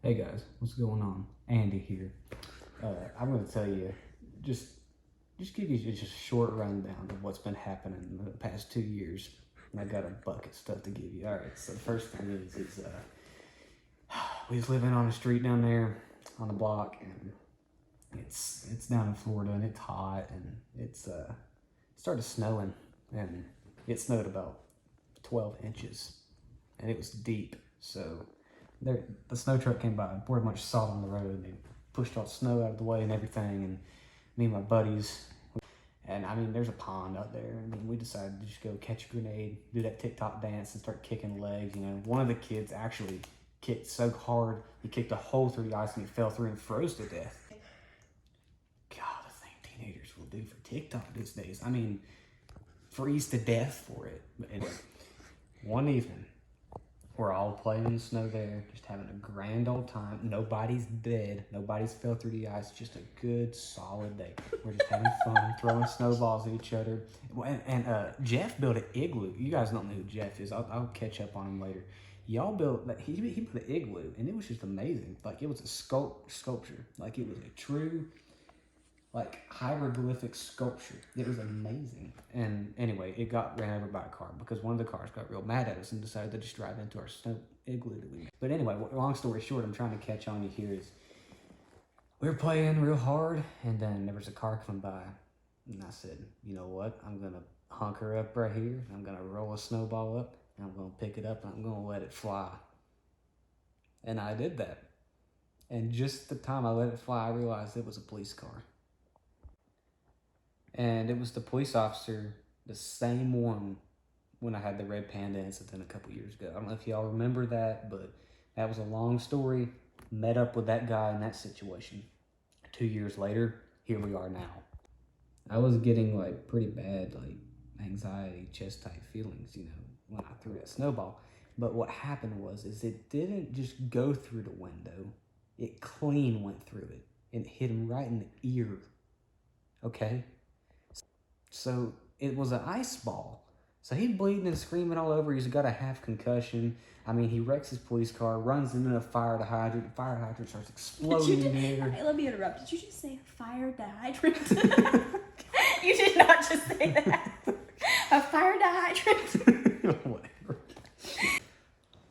Hey guys, what's going on? Andy here. I'm going to tell you, just give you just a short rundown of what's been happening in the past 2 years. And I got a bucket of stuff to give you. All right, so the first thing is we was living on a street down there on the block, and it's down in Florida, and it's hot, and it started snowing, and it snowed about 12 inches, and it was deep, so the snow truck came by and poured much salt on the road, and they pushed all the snow out of the way and everything. And me and my buddies, and I mean, there's a pond out there. I mean, we decided to just go catch a grenade, do that TikTok dance, and start kicking legs. You know, one of the kids actually kicked so hard he kicked a hole through the ice and he fell through and froze to death. God, the thing teenagers will do for TikTok these days. I mean, freeze to death for it. But anyway, one evening, we're all playing in the snow there, just having a grand old time. Nobody's dead. Nobody's fell through the ice. Just a good, solid day. We're just having fun, throwing snowballs at each other. And Jeff built an igloo. You guys don't know who Jeff is. I'll catch up on him later. Y'all built, he built an igloo, and it was just amazing. Like, it was a sculpture. Like, it was a true, like, hieroglyphic sculpture. It was amazing. And anyway, it got ran over by a car because one of the cars got real mad at us and decided to just drive into our snow igloo that we made. But anyway, long story short, I'm trying to catch on you here is we were playing real hard, and then there was a car coming by, and I said, you know what, I'm gonna hunker up right here, I'm gonna roll a snowball up, and I'm gonna pick it up, and I'm gonna let it fly. And I did that. And just the time I let it fly, I realized it was a police car. And it was the police officer, the same one when I had the Red Panda incident a couple years ago. I don't know if y'all remember that, but that was a long story. Met up with that guy in that situation. 2 years later, here we are now. I was getting like pretty bad, like anxiety, chest type feelings, you know, when I threw that snowball. But what happened was, it didn't just go through the window. It clean went through it and hit him right in the ear. Okay? So it was an ice ball. So he's bleeding and screaming all over. He's got a half concussion. I mean, he wrecks his police car, runs into a fire hydrant. The fire hydrant starts exploding in the air. Let me interrupt. Did you just say fire hydrant? You did not just say that. A fire hydrant? Whatever.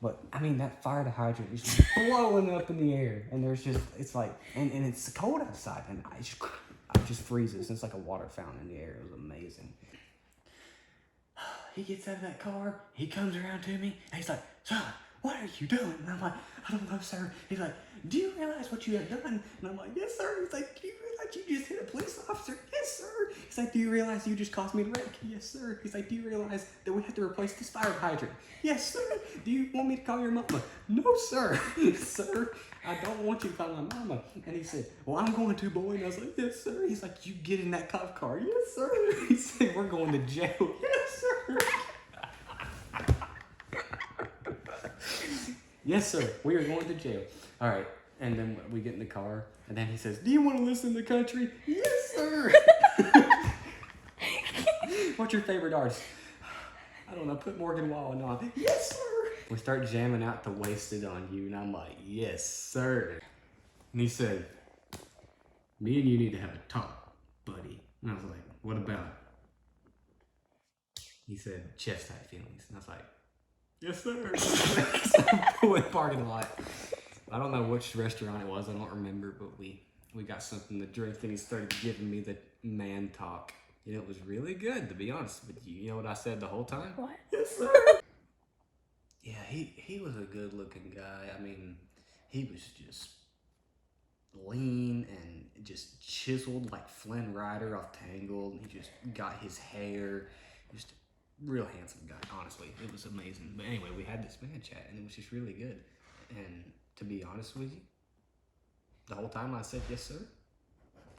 But I mean, that fire hydrant is just blowing up in the air, and there's just, it's like, and it's cold outside, and I just freezes. It's like a water fountain in the air. It was amazing. He gets out of that car, he comes around to me, and he's like, son, what are you doing? And I'm like, I don't know, sir. He's like, do you realize what you have done? And I'm like, yes, sir. He's like, do you realize you just hit a police officer? Yes, sir. He's like, do you realize you just caused me to wreck? Yes, sir. He's like, do you realize that we have to replace this fire hydrant? Yes, sir. Do you want me to call your mama? No, sir. Sir, I don't want you to call my mama. And he said, well, I'm going to, boy. And I was like, yes, sir. He's like, you get in that cop car. Yes, sir. He said, we're going to jail. Yes, sir. Yes, sir. We are going to jail. All right. And then we get in the car, and then he says, do you want to listen to country? Yes, sir. What's your favorite artist? I don't know. Put Morgan Wallen on. Yes, sir. We start jamming out to Wasted on You, and I'm like, yes, sir. And he said, me and you need to have a talk, buddy. And I was like, what about it? He said, chest type feelings. And I was like, yes, sir. So we parking lot. I don't know which restaurant it was. I don't remember, but we got something to drink, and he started giving me the man talk. And it was really good, to be honest with you. You know what I said the whole time? What? Yes, sir. Yeah, he was a good-looking guy. I mean, he was just lean and just chiseled like Flynn Rider off Tangled. He just got his hair, just real handsome guy, honestly. It was amazing. But anyway, we had this man chat, and it was just really good. And to be honest with you, the whole time I said, yes, sir.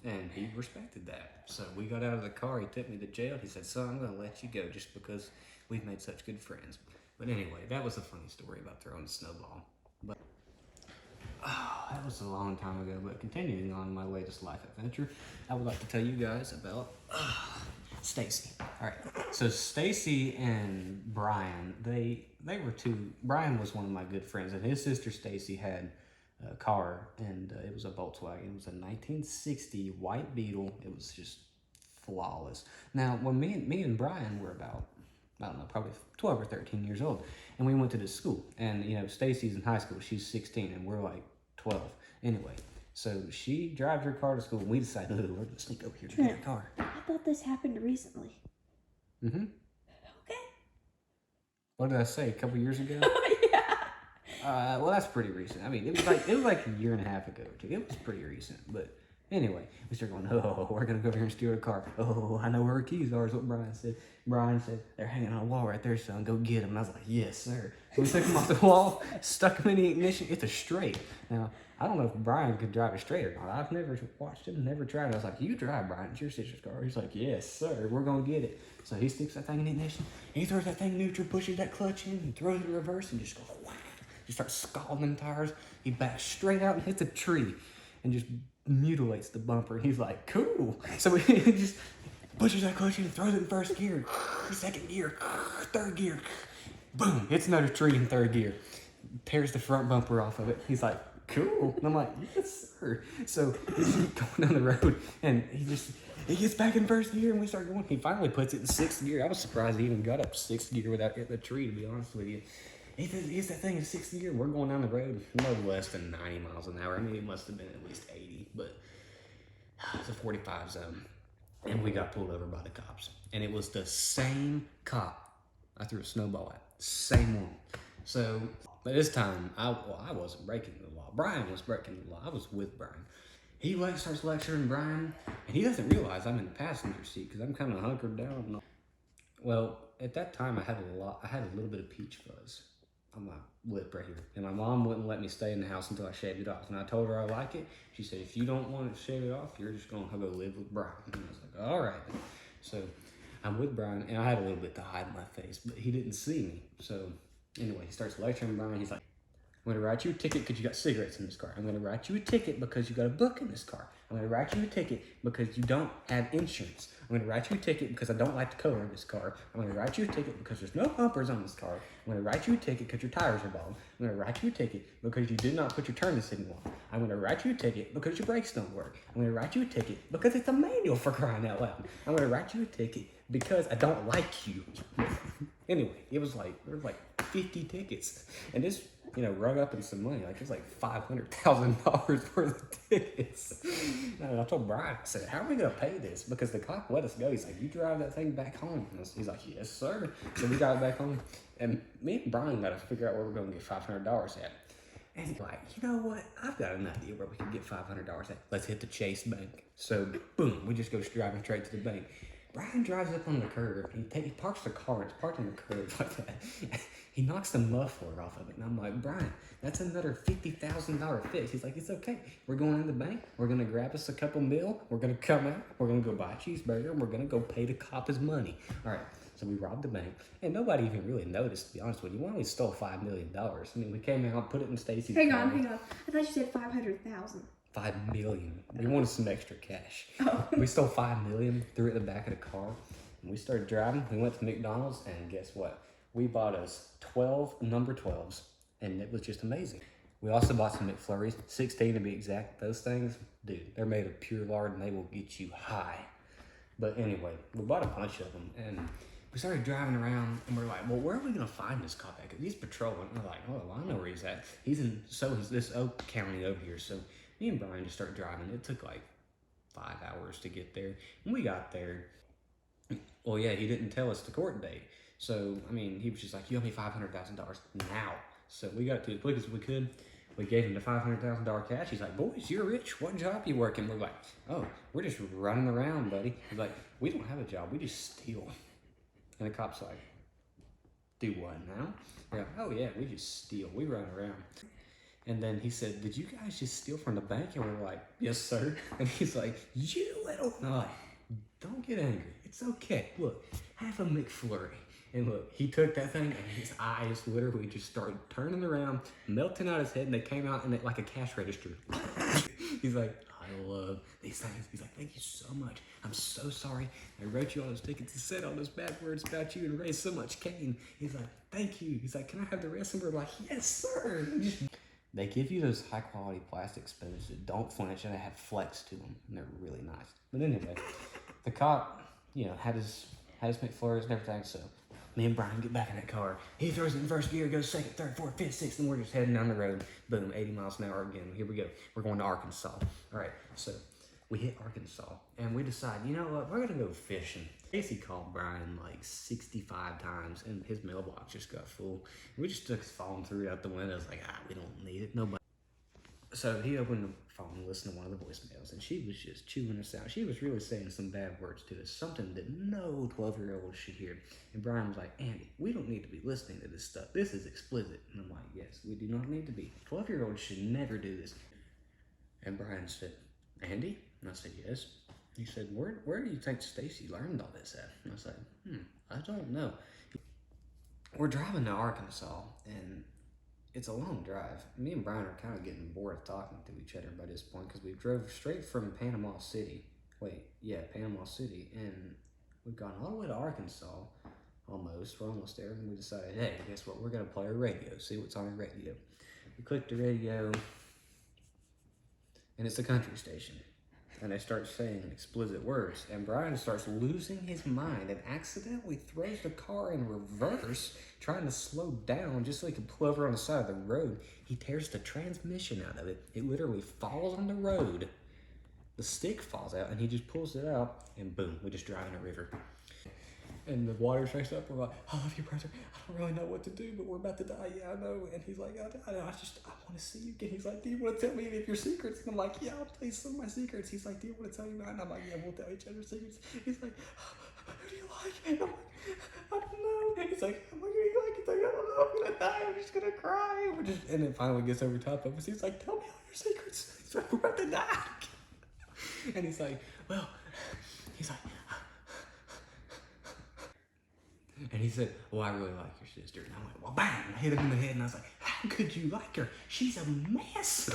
And he respected that. So we got out of the car, he took me to jail. He said, son, I'm gonna let you go just because we've made such good friends. But anyway, that was a funny story about throwing a snowball. But that was a long time ago. But continuing on my latest life adventure, I would like to tell you guys about Stacy. All right. So Stacy and Brian, they were two. Brian was one of my good friends, and his sister Stacy had car, and it was a Volkswagen. It was a 1960 white Beetle. It was just flawless. Now, when me and Brian were about, I don't know, probably 12 or 13 years old, and we went to this school, and you know, Stacy's in high school, she's 16, and we're like 12. Anyway, so she drives her car to school, and we decided, oh, we're gonna sneak over here to get her car. I thought this happened recently. Mm-hmm. Okay. What did I say? A couple years ago? Yeah. Well, that's pretty recent. I mean, it was like a year and a half ago. Too. It was pretty recent, but anyway, we started going. Oh, we're gonna go over here and steal her car. Oh, I know where her keys are. Is what Brian said. Brian said they're hanging on a wall right there, son. Go get them. And I was like, yes, sir. So we took them off the wall, stuck them in the ignition. It's a straight. Now, I don't know if Brian could drive it straight or not. I've never watched him, never tried it. I was like, you drive, Brian. It's your sister's car. He's like, yes, sir. We're gonna get it. So he sticks that thing in the ignition. He throws that thing neutral, pushes that clutch in, and throws it in reverse, and just goes whack. Just starts scalding them tires. He backs straight out and hits a tree, and just mutilates the bumper. He's like, cool. So he just pushes that clutch in, throws it in first gear, second gear, third gear, boom, hits another tree in third gear, tears the front bumper off of it. He's like, cool. And I'm like, yes, sir. So he's going down the road, and he gets back in first gear, and we start going. He finally puts it in sixth gear. I was surprised he even got up sixth gear without hitting the tree, to be honest with you. He gets that thing in sixth gear. We're going down the road no less than 90 miles an hour. I mean, it must have been at least 80, but it's a 45 zone. And we got pulled over by the cops. And it was the same cop I threw a snowball at. Same one. So, but this time, I wasn't breaking the law. Brian was breaking the law. I was with Brian. He starts lecturing Brian, and he doesn't realize I'm in the passenger seat because I'm kind of hunkered down. Well, at that time, I had a little bit of peach fuzz on my lip right here. And my mom wouldn't let me stay in the house until I shaved it off. And I told her I like it. She said, if you don't want to shave it off, you're just going to go live with Brian. And I was like, all right. So I'm with Brian, and I had a little bit to hide my face, but he didn't see me. So anyway, he starts lecturing Brian. He's like, I'm going to write you a ticket because you got cigarettes in this car. I'm going to write you a ticket because you got a book in this car. I'm going to write you a ticket because you don't have insurance. I'm going to write you a ticket because I don't like the color of this car. I'm going to write you a ticket because there's no bumpers on this car. I'm going to write you a ticket because your tires are bald. I'm going to write you a ticket because you did not put your turn signal on. I'm going to write you a ticket because your brakes don't work. I'm going to write you a ticket because it's a manual, for crying out loud. I'm going to write you a ticket because I don't like you. Anyway, there was like 50 tickets. And this, rung up in some money. Like, it was like $500,000 worth of tickets. And I told Brian, I said, how are we going to pay this? Because the cop let us go. He's like, you drive that thing back home. And he's like, yes, sir. So we got it back home. And me and Brian got to figure out where we're going to get $500 at. And he's like, you know what? I've got an idea where we can get $500 at. Let's hit the Chase Bank. So, boom, we just go driving straight to the bank. Brian drives up on the curb. He parks the car. It's parked on the curb like that. He knocks the muffler off of it. And I'm like, Brian, that's another $50,000 fix. He's like, it's okay. We're going to the bank. We're going to grab us a couple mil. We're going to come out. We're going to go buy a cheeseburger. And we're going to go pay the cop his money. All right. So we robbed the bank. And nobody even really noticed, to be honest with you. We only stole $5 million. I mean, we came out, put it in Stacy's car. Hang on. I thought you said 500,000. $5 million. We wanted some extra cash. Oh. We stole $5 million, threw it in the back of the car, and we started driving. We went to McDonald's, and guess what? We bought us 12 number 12s, and it was just amazing. We also bought some McFlurries, 16 to be exact. Those things, dude, they're made of pure lard, and they will get you high. But anyway, we bought a bunch of them, and we started driving around, and we're like, well, where are we going to find this cop at? He's patrolling. We're like, oh, well, I know where he's at. He's this Oak County over here, so me and Brian just started driving. It took like 5 hours to get there. When we got there, well, yeah, he didn't tell us the court date. So, I mean, he was just like, you owe me $500,000 now. So we got it to as quick as we could. We gave him the $500,000 cash. He's like, boys, you're rich. What job you working? We're like, oh, we're just running around, buddy. He's like, we don't have a job. We just steal. And the cop's like, do what now? We're like, oh, yeah, we just steal. We run around. And then he said, did you guys just steal from the bank? And we were like, yes, sir. And he's like, you little... And I'm like, don't get angry. It's okay. Look, have a McFlurry. And look, he took that thing, and his eyes literally just started turning around, melting out his head, and they came out in it like a cash register. He's like, I love these things. He's like, thank you so much. I'm so sorry. I wrote you all those tickets and said all those bad words about you and raised so much Cain. He's like, thank you. He's like, can I have the rest? And we're like, yes, sir. They give you those high quality plastic spoons that don't flinch and they have flex to them, and they're really nice. But anyway, the cop, had his McFlurries and everything. So me and Brian get back in that car. He throws it in first gear, goes second, third, fourth, fifth, sixth, and we're just heading down the road. Boom, 80 miles an hour again. Here we go. We're going to Arkansas. All right, so we hit Arkansas, and we decide, you know what, we're gonna go fishing. Casey called Brian like 65 times, and his mailbox just got full. We just took his phone, threw it out the window. Like, we don't need it, nobody. So he opened the phone and listened to one of the voicemails, and she was just chewing us out. She was really saying some bad words to us, something that no 12-year-old should hear. And Brian was like, Andy, we don't need to be listening to this stuff. This is explicit. And I'm like, yes, we do not need to be. 12-year-olds should never do this. And Brian said, Andy? And I said, yes. He said, where do you think Stacy learned all this at? And I said, I don't know. We're driving to Arkansas, and it's a long drive. Me and Brian are kind of getting bored of talking to each other by this point because we drove straight from Panama City. Panama City. And we've gone all the way to Arkansas, almost. We're almost there. And we decided, hey, guess what? We're going to play our radio, see what's on the radio. We clicked the radio, and it's a country station. And they start saying explicit words. And Brian starts losing his mind and accidentally throws the car in reverse, trying to slow down just so he could pull over on the side of the road. He tears the transmission out of it. It literally falls on the road. The stick falls out, and he just pulls it out, and boom, we just drive in a river. And the water shakes up. We're like, I love you, brother. I don't really know what to do, but we're about to die. Yeah, I know. And he's like, I want to see you again. He's like, do you want to tell me any of your secrets? And I'm like, yeah, I'll tell you some of my secrets. He's like, do you want to tell me mine? And I'm like, yeah, we'll tell each other secrets. He's like, who do you like? And I'm like, I don't know. And he's like, who do you like? He's like, I don't know. I'm going to die. I'm just going to cry. And then finally gets over top of us. He's like, tell me all your secrets. He's like, we're about to die. And he's like, and he said, well, I really like your sister. And I went, well, bang, I hit him in the head. And I was like, how could you like her? She's a mess.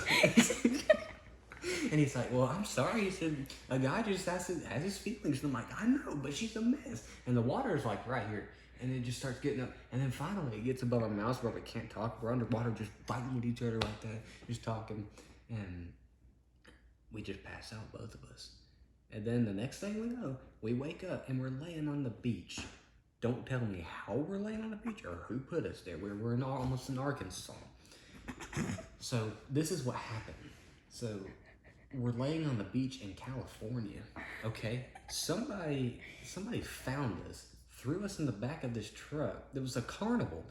And he's like, well, I'm sorry. He said, a guy just has his feelings. And I'm like, I know, but she's a mess. And the water is like right here. And it just starts getting up. And then finally it gets above our mouths where we can't talk. We're underwater just fighting with each other like that, just talking. And we just pass out, both of us. And then the next thing we know, we wake up and we're laying on the beach. Don't tell me how we're laying on the beach or who put us there. We're almost in Arkansas. So this is what happened. So we're laying on the beach in California. Okay, somebody found us, threw us in the back of this truck. There was a carnival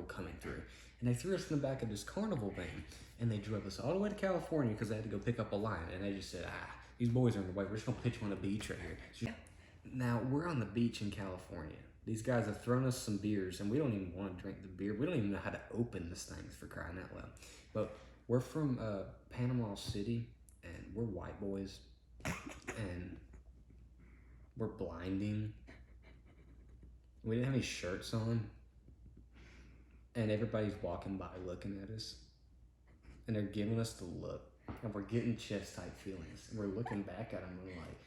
coming through, and they threw us in the back of this carnival van, and they drove us all the way to California because they had to go pick up a line. And they just said, these boys are in the way. We're just gonna pitch you on the beach right here. So now we're on the beach in California. These guys have thrown us some beers, and we don't even want to drink the beer. We don't even know how to open this thing, for crying out loud. But we're from Panama City, and we're white boys, and we're blinding. We didn't have any shirts on, and everybody's walking by looking at us, and they're giving us the look, and we're getting chest-tight feelings, and we're looking back at them, and we're like,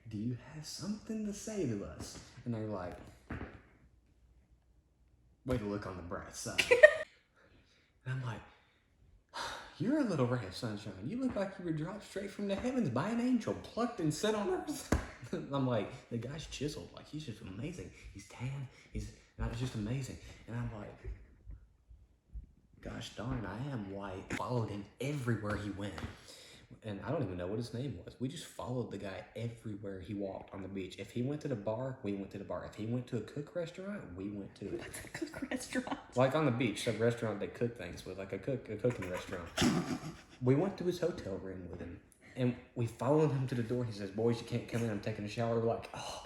do you have something to say to us? And they're like, way to look on the bright side. And I'm like, you're a little ray of sunshine. You look like you were dropped straight from the heavens by an angel, plucked and set on earth. I'm like, the guy's chiseled. Like, he's just amazing. He's tan. It's just amazing. And I'm like, gosh darn, I am white. Followed him everywhere he went. And I don't even know what his name was. We just followed the guy everywhere he walked on the beach. If he went to the bar, we went to the bar. If he went to a cook restaurant, we went to it. What's a cook restaurant? Like on the beach, a restaurant they cook things with, like a cooking restaurant. We went to his hotel room with him, and we followed him to the door. He says, boys, you can't come in. I'm taking a shower. We're like, oh,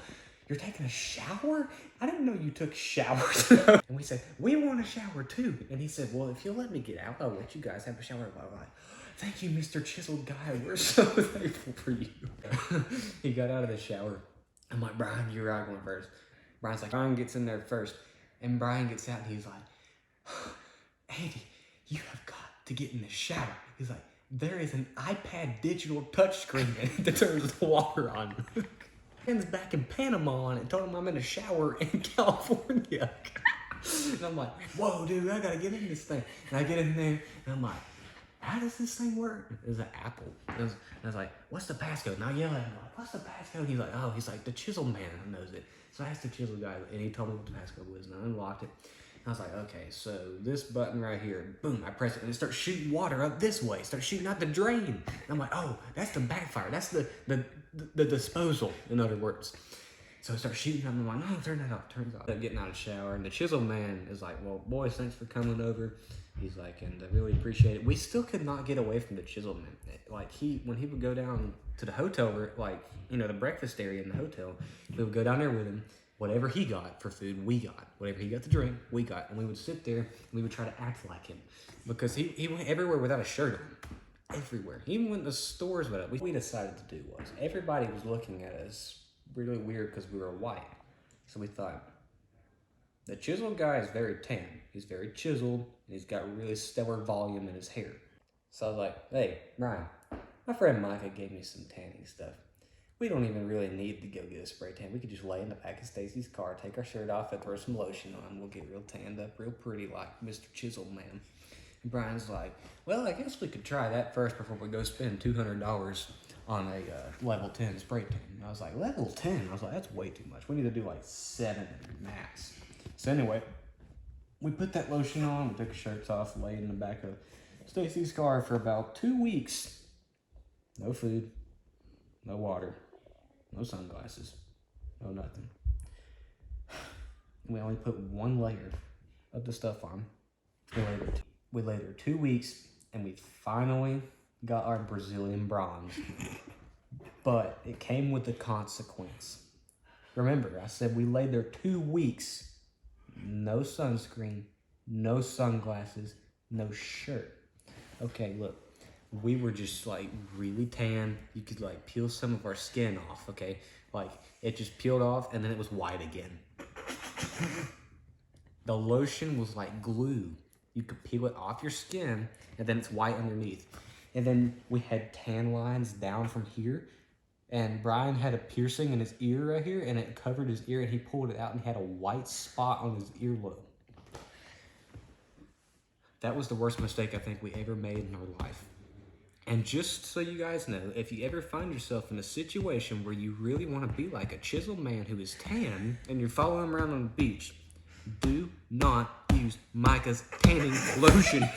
you're taking a shower? I didn't know you took showers. And we said, we want a shower too. And he said, well, if you'll let me get out, I'll let you guys have a shower. I'm like, thank you, Mr. Chiseled Guy. We're so thankful for you. He got out of the shower. I'm like, Brian, you're out going first. Brian's like, Brian gets in there first. And Brian gets out and he's like, Andy, you have got to get in the shower. He's like, there is an iPad digital touchscreen that turns the water on. Hands back in Panama on it, told him I'm in a shower in California. And I'm like, whoa, dude, I gotta get in this thing. And I get in there and I'm like, how does this thing work? It was an Apple. I was like, what's the passcode? And I yell at him, like, what's the passcode? He's like, oh, the chisel man knows it. So I asked the chisel guy, and he told me what the passcode was, and I unlocked it. I was like, okay, so this button right here, boom, I press it, and it starts shooting water up this way, starts shooting out the drain. And I'm like, oh, that's the backfire. That's the disposal, in other words. So it starts shooting up, and I'm like, no, turn that off, turn it off. I'm getting out of the shower, and the chisel man is like, well, boys, thanks for coming over. He's like, and I really appreciate it. We still could not get away from the chisel man. Like, when he would go down to the hotel, like, you know, the breakfast area in the hotel, we would go down there with him. Whatever he got for food, we got. Whatever he got to drink, we got. And we would sit there, and we would try to act like him. Because he went everywhere without a shirt on. Everywhere. He even went to stores without it. What we decided to do was, everybody was looking at us really weird because we were white. So we thought, the chisel guy is very tan. He's very chiseled, and he's got really stellar volume in his hair. So I was like, hey, Ryan, my friend Micah gave me some tanning stuff. We don't even really need to go get a spray tan. We could just lay in the back of Stacy's car, take our shirt off, and throw some lotion on. We'll get real tanned up, real pretty like Mr. Chisel Man. And Brian's like, well, I guess we could try that first before we go spend $200 on a level 10 spray tan. And I was like, level 10? I was like, that's way too much. We need to do like 7 max. So anyway, we put that lotion on, we took our shirts off, laid in the back of Stacy's car for about 2 weeks. No food, no water, no sunglasses, no nothing. We only put 1 layer of the stuff on. We laid there 2 weeks, and we finally got our Brazilian bronze. But it came with a consequence. Remember, I said we laid there 2 weeks. No sunscreen, no sunglasses, no shirt. Okay, look, we were just like really tan. You could like peel some of our skin off, okay? Like it just peeled off and then it was white again. The lotion was like glue. You could peel it off your skin and then it's white underneath. And then we had tan lines down from here. And Brian had a piercing in his ear right here, and it covered his ear, and he pulled it out, and he had a white spot on his earlobe. That was the worst mistake I think we ever made in our life. And just so you guys know, if you ever find yourself in a situation where you really want to be like a chiseled man who is tan, and you're following him around on the beach, do not use Micah's tanning lotion.